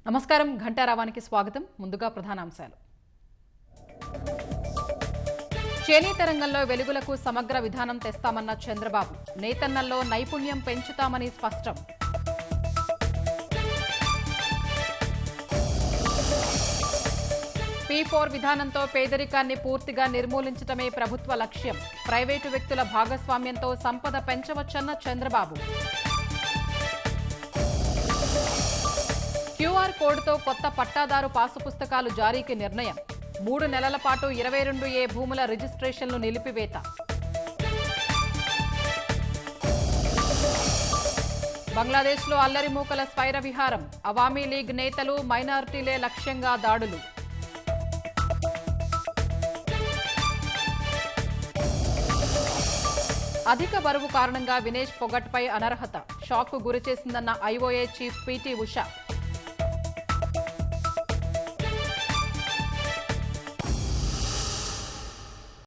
నమస్కారం ఘంటారావానికి స్వాగతం. ముందుగా ప్రధానాంశాలు. చేనేత రంగంలో వెలుగులకు సమగ్ర విధానం తెస్తామన్న చంద్రబాబు. నేతన్నల్లో నైపుణ్యం పెంచుతామని స్పష్టం. P4 విధానంతో పేదరికాన్ని పూర్తిగా నిర్మూలించడమే ప్రభుత్వ లక్ష్యం. ప్రైవేటు వ్యక్తుల భాగస్వామ్యంతో సంపద పెంచవచ్చన్న చంద్రబాబు. QR కోడ్తో కొత్త పట్టాదారు పాసు పుస్తకాలు జారీకి నిర్ణయం. 3 నెలల పాటు 22A భూముల రిజిస్ట్రేషన్లు నిలిపివేత. బంగ్లాదేశ్లో అల్లరి మూకల స్వైర విహారం. అవామీ లీగ్ నేతలు మైనారిటీలే లక్ష్యంగా దాడులు. అధిక బరువు కారణంగా వినేష్ ఫొగట్పై అనర్హత. షాక్కు గురిచేసిందన్న IOA చీఫ్ PT ఉష.